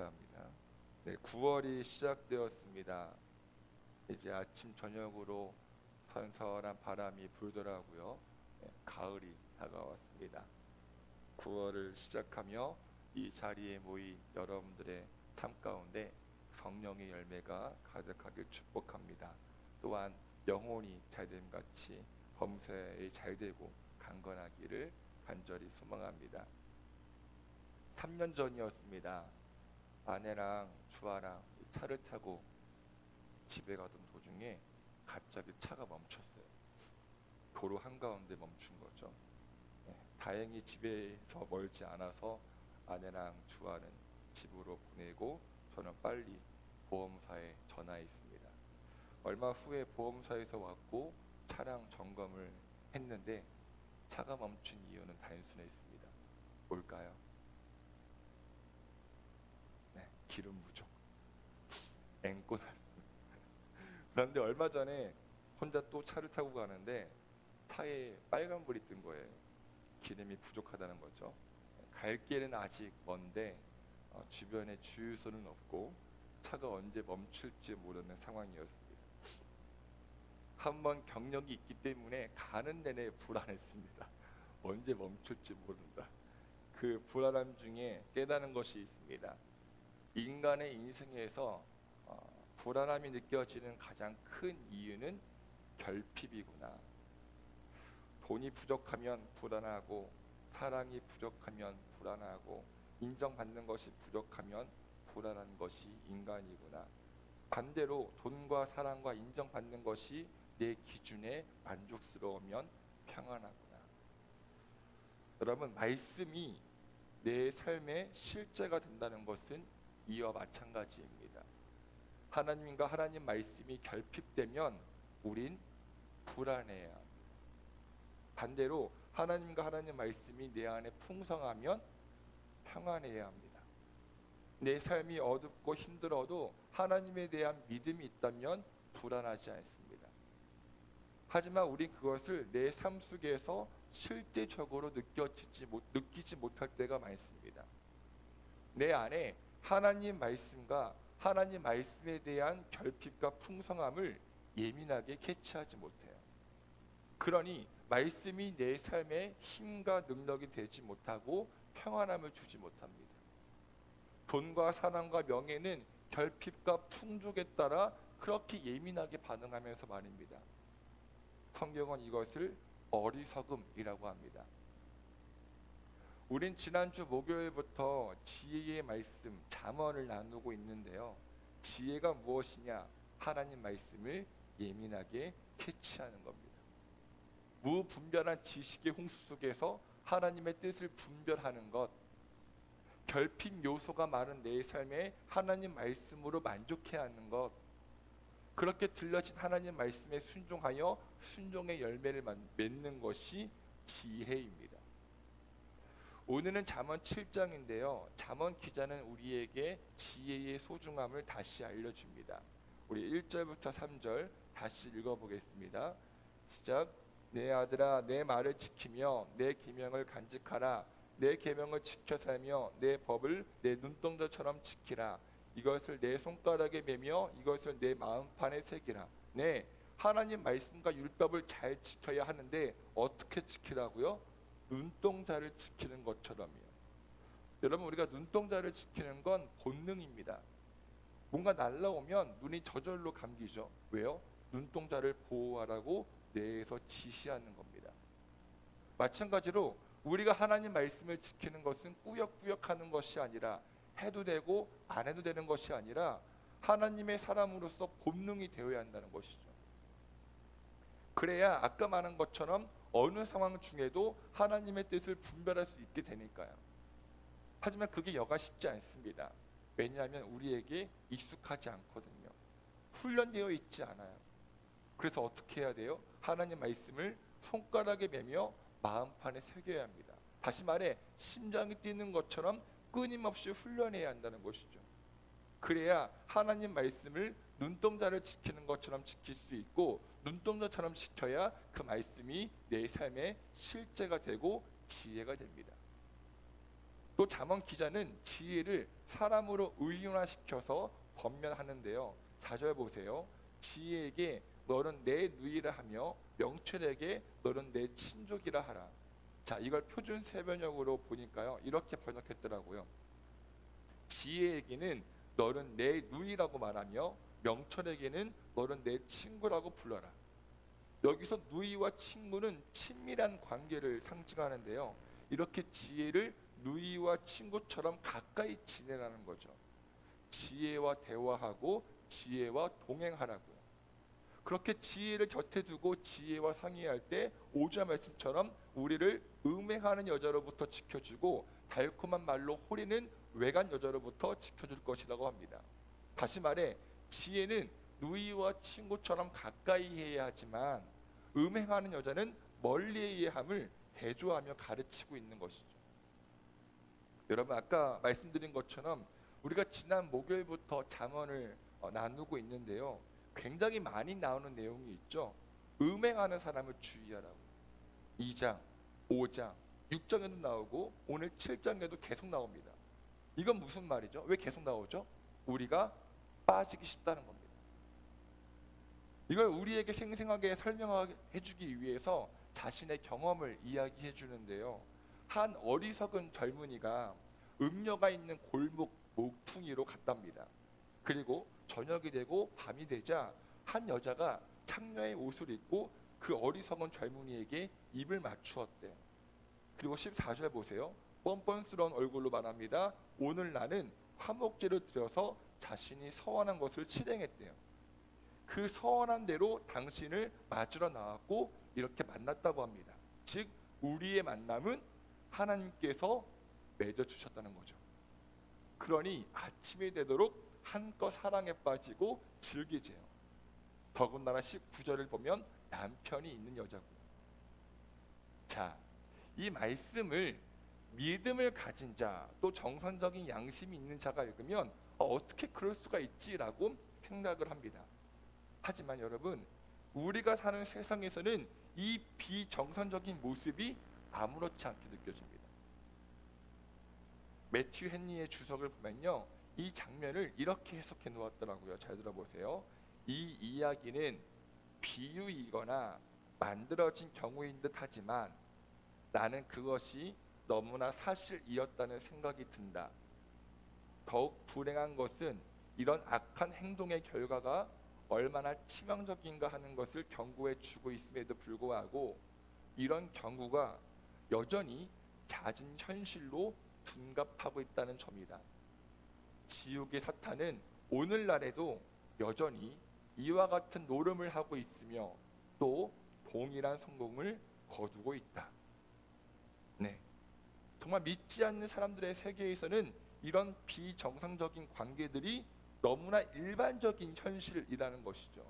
감사합니다. 네, 9월이 시작되었습니다. 이제 아침 저녁으로 선선한 바람이 불더라고요. 네, 가을이 다가왔습니다. 9월을 시작하며 이 자리에 모인 여러분들의 삶 가운데 성령의 열매가 가득하길 축복합니다. 또한 영혼이 잘됨같이 범사에 잘되고 강건하기를 간절히 소망합니다. 3년 전이었습니다. 아내랑 주아랑 차를 타고 집에 가던 도중에 갑자기 차가 멈췄어요. 도로 한가운데 멈춘 거죠. 다행히 집에서 멀지 않아서 아내랑 주아는 집으로 보내고 저는 빨리 보험사에 전화했습니다. 얼마 후에 보험사에서 왔고 차량 점검을 했는데 차가 멈춘 이유는 단순했습니다. 뭘까요? 기름 부족. 앵꼬 났습니다. 그런데 얼마 전에 혼자 또 차를 타고 가는데 차에 빨간불이 뜬 거예요. 기름이 부족하다는 거죠. 갈 길은 아직 먼데 주변에 주유소는 없고 차가 언제 멈출지 모르는 상황이었습니다. 한번 경력이 있기 때문에 가는 내내 불안했습니다. 언제 멈출지 모른다. 그 불안함 중에 깨달은 것이 있습니다. 인간의 인생에서 불안함이 느껴지는 가장 큰 이유는 결핍이구나. 돈이 부족하면 불안하고, 사랑이 부족하면 불안하고, 인정받는 것이 부족하면 불안한 것이 인간이구나. 반대로 돈과 사랑과 인정받는 것이 내 기준에 만족스러우면 평안하구나. 여러분, 말씀이 내 삶의 실제가 된다는 것은 이와 마찬가지입니다. 하나님과 하나님 말씀이 결핍되면 우린 불안해야 합니다. 반대로 하나님과 하나님 말씀이 내 안에 풍성하면 평안해야 합니다. 내 삶이 어둡고 힘들어도 하나님에 대한 믿음이 있다면 불안하지 않습니다. 하지만 우린 그것을 내 삶 속에서 실제적으로 느끼지 못할 때가 많습니다. 내 안에 하나님 말씀과 하나님 말씀에 대한 결핍과 풍성함을 예민하게 캐치하지 못해요. 그러니 말씀이 내 삶에 힘과 능력이 되지 못하고 평안함을 주지 못합니다. 돈과 사랑과 명예는 결핍과 풍족에 따라 그렇게 예민하게 반응하면서 말입니다. 성경은 이것을 어리석음이라고 합니다. 우린 지난주 목요일부터 지혜의 말씀, 잠언을 나누고 있는데요. 지혜가 무엇이냐? 하나님 말씀을 예민하게 캐치하는 겁니다. 무분별한 지식의 홍수 속에서 하나님의 뜻을 분별하는 것, 결핍 요소가 많은 내 삶에 하나님 말씀으로 만족해야 하는 것, 그렇게 들려진 하나님 말씀에 순종하여 순종의 열매를 맺는 것이 지혜입니다. 오늘은 잠언 7장인데요. 잠언 기자는 우리에게 지혜의 소중함을 다시 알려줍니다. 우리 1절부터 3절 다시 읽어보겠습니다. 시작. 내 아들아, 내 말을 지키며 내 계명을 간직하라. 내 계명을 지켜 살며 내 법을 내 눈동자처럼 지키라. 이것을 내 손가락에 매며 이것을 내 마음판에 새기라. 네, 하나님 말씀과 율법을 잘 지켜야 하는데 어떻게 지키라고요? 눈동자를 지키는 것처럼이요. 여러분, 우리가 눈동자를 지키는 건 본능입니다. 뭔가 날라오면 눈이 저절로 감기죠. 왜요? 눈동자를 보호하라고 뇌에서 지시하는 겁니다. 마찬가지로 우리가 하나님 말씀을 지키는 것은 꾸역꾸역 하는 것이 아니라, 해도 되고 안 해도 되는 것이 아니라 하나님의 사람으로서 본능이 되어야 한다는 것이죠. 그래야 아까 말한 것처럼 어느 상황 중에도 하나님의 뜻을 분별할 수 있게 되니까요. 하지만 그게 여간 쉽지 않습니다. 왜냐하면 우리에게 익숙하지 않거든요. 훈련되어 있지 않아요. 그래서 어떻게 해야 돼요? 하나님 말씀을 손가락에 매며 마음판에 새겨야 합니다. 다시 말해 심장이 뛰는 것처럼 끊임없이 훈련해야 한다는 것이죠. 그래야 하나님 말씀을 눈동자를 지키는 것처럼 지킬 수 있고, 눈동자처럼 지켜야 그 말씀이 내 삶의 실제가 되고 지혜가 됩니다. 또 잠언 기자는 지혜를 사람으로 의인화시켜서 번면하는데요. 4절 보세요. 지혜에게 너는 내 누이라 하며 명철에게 너는 내 친족이라 하라. 자, 이걸 표준 세번역으로 보니까요, 이렇게 번역했더라고요. 지혜에게는 너는 내 누이라고 말하며 명철에게는 너는 내 친구라고 불러라. 여기서 누이와 친구는 친밀한 관계를 상징하는데요. 이렇게 지혜를 누이와 친구처럼 가까이 지내라는 거죠. 지혜와 대화하고 지혜와 동행하라고요. 그렇게 지혜를 곁에 두고 지혜와 상의할 때 5절 말씀처럼 우리를 음행하는 여자로부터 지켜주고 달콤한 말로 호리는 외간 여자로부터 지켜줄 것이라고 합니다. 다시 말해 지혜는 누이와 친구처럼 가까이 해야 하지만 음행하는 여자는 멀리 해야 함을 대조하며 가르치고 있는 것이죠. 여러분, 아까 말씀드린 것처럼 우리가 지난 목요일부터 잠언을 나누고 있는데요, 굉장히 많이 나오는 내용이 있죠. 음행하는 사람을 주의하라고. 2장, 5장, 6장에도 나오고 오늘 7장에도 계속 나옵니다. 이건 무슨 말이죠? 왜 계속 나오죠? 우리가 빠지기 쉽다는 겁니다. 이걸 우리에게 생생하게 설명해 주기 위해서 자신의 경험을 이야기해 주는데요. 한 어리석은 젊은이가 음녀가 있는 골목 모퉁이로 갔답니다. 그리고 저녁이 되고 밤이 되자 한 여자가 창녀의 옷을 입고 그 어리석은 젊은이에게 입을 맞추었대요. 그리고 14절 보세요. 뻔뻔스러운 얼굴로 말합니다. 오늘 나는 화목제를 드려서 자신이 서원한 것을 실행했대요. 그 서원한 대로 당신을 맞으러 나왔고 이렇게 만났다고 합니다. 즉 우리의 만남은 하나님께서 맺어주셨다는 거죠. 그러니 아침이 되도록 한껏 사랑에 빠지고 즐기세요. 더군다나 19절을 보면 남편이 있는 여자고요. 자, 이 말씀을 믿음을 가진 자, 또 정상적인 양심이 있는 자가 읽으면 어떻게 그럴 수가 있지라고 생각을 합니다. 하지만 여러분, 우리가 사는 세상에서는 이 비정상적인 모습이 아무렇지 않게 느껴집니다. 매튜 헨리의 주석을 보면요, 이 장면을 이렇게 해석해 놓았더라고요. 잘 들어보세요. 이 이야기는 비유이거나 만들어진 경우인 듯 하지만 나는 그것이 너무나 사실이었다는 생각이 든다. 더욱 불행한 것은 이런 악한 행동의 결과가 얼마나 치명적인가 하는 것을 경고해 주고 있음에도 불구하고 이런 경우가 여전히 잦은 현실로 둔갑하고 있다는 점이다. 지옥의 사탄은 오늘날에도 여전히 이와 같은 노름을 하고 있으며 또 동일한 성공을 거두고 있다. 네, 정말 믿지 않는 사람들의 세계에서는 이런 비정상적인 관계들이 너무나 일반적인 현실이라는 것이죠.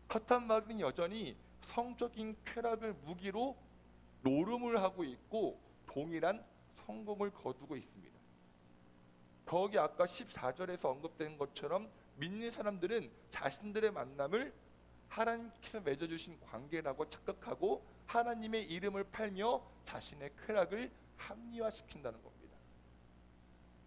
사탄마귀는 여전히 성적인 쾌락을 무기로 노름을 하고 있고 동일한 성공을 거두고 있습니다. 더욱이 아까 14절에서 언급된 것처럼 믿는 사람들은 자신들의 만남을 하나님께서 맺어주신 관계라고 착각하고 하나님의 이름을 팔며 자신의 쾌락을 합리화시킨다는 겁니다.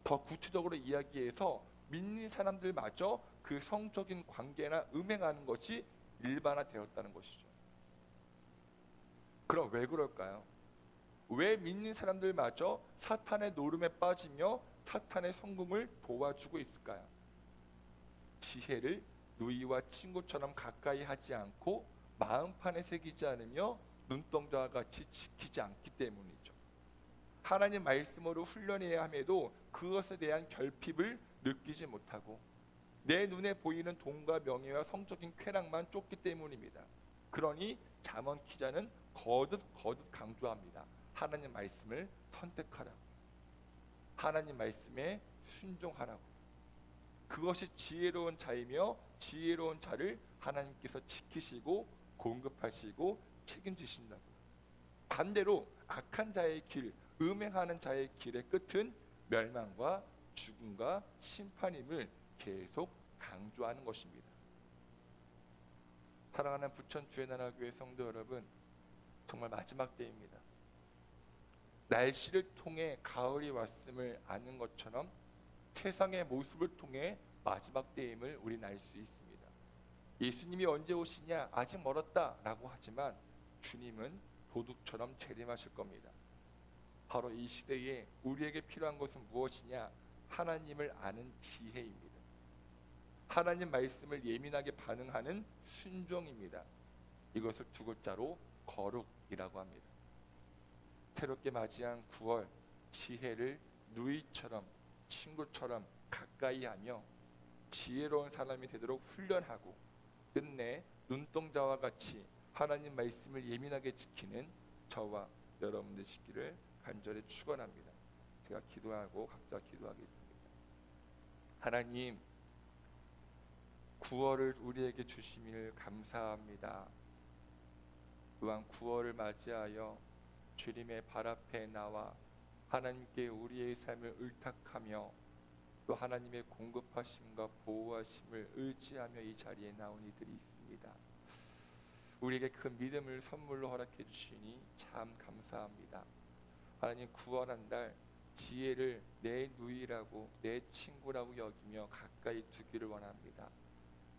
더 구체적으로 이야기해서 믿는 사람들마저 그 성적인 관계나 음행하는 것이 일반화되었다는 것이죠. 그럼 왜 그럴까요? 왜 믿는 사람들마저 사탄의 노름에 빠지며 사탄의 성공을 도와주고 있을까요? 지혜를 누이와 친구처럼 가까이 하지 않고 마음판에 새기지 않으며 눈동자와 같이 지키지 않기 때문이죠. 하나님 말씀으로 훈련해야 함에도 그것에 대한 결핍을 느끼지 못하고 내 눈에 보이는 돈과 명예와 성적인 쾌락만 쫓기 때문입니다. 그러니 잠언 기자는 거듭 강조합니다. 하나님 말씀을 선택하라고, 하나님 말씀에 순종하라고. 그것이 지혜로운 자이며 지혜로운 자를 하나님께서 지키시고 공급하시고 책임지신다고. 반대로 악한 자의 길, 음행하는 자의 길의 끝은 멸망과 죽음과 심판임을 계속 강조하는 것입니다. 사랑하는 부천 주의 나라 교회 성도 여러분, 정말 마지막 때입니다. 날씨를 통해 가을이 왔음을 아는 것처럼 세상의 모습을 통해 마지막 때임을 우리는 알 수 있습니다. 예수님이 언제 오시냐? 아직 멀었다라고 하지만 주님은 도둑처럼 재림하실 겁니다. 바로 이 시대에 우리에게 필요한 것은 무엇이냐? 하나님을 아는 지혜입니다. 하나님 말씀을 예민하게 반응하는 순종입니다. 이것을 두 글자로 거룩이라고 합니다. 새롭게 맞이한 9월, 지혜를 누이처럼 친구처럼 가까이 하며 지혜로운 사람이 되도록 훈련하고 끝내 눈동자와 같이 하나님 말씀을 예민하게 지키는 저와 여러분 되시기를 간절히 축원합니다. 제가 기도하고 각자 기도하겠습니다. 하나님, 9월을 우리에게 주심을 감사합니다. 또한 9월을 맞이하여 주님의 발 앞에 나와 하나님께 우리의 삶을 의탁하며 또 하나님의 공급하심과 보호하심을 의지하며 이 자리에 나온 이들이 있습니다. 우리에게 그 믿음을 선물로 허락해 주시니 참 감사합니다. 하나님, 9월 한 달 지혜를 내 누이라고 내 친구라고 여기며 가까이 두기를 원합니다.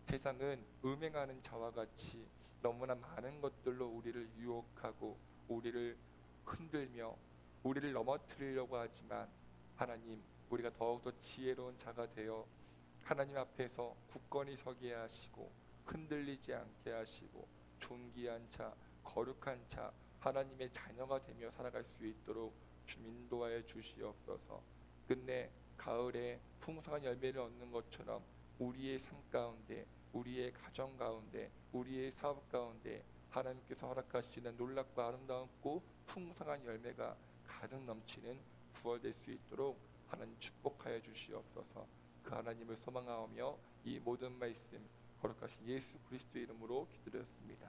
세상은 음행하는 자와 같이 너무나 많은 것들로 우리를 유혹하고 우리를 흔들며 우리를 넘어뜨리려고 하지만 하나님, 우리가 더욱더 지혜로운 자가 되어 하나님 앞에서 굳건히 서게 하시고 흔들리지 않게 하시고 존귀한 자, 거룩한 자, 하나님의 자녀가 되며 살아갈 수 있도록 주님 인도하여 주시옵소서. 끝내 가을에 풍성한 열매를 얻는 것처럼 우리의 삶 가운데, 우리의 가정 가운데, 우리의 사업 가운데 하나님께서 허락하시는 놀랍고 아름답고 풍성한 열매가 가득 넘치는 9월 될 수 있도록 하나님 축복하여 주시옵소서. 그 하나님을 소망하며 이 모든 말씀 거룩하신 예수 그리스도의 이름으로 기도드렸습니다.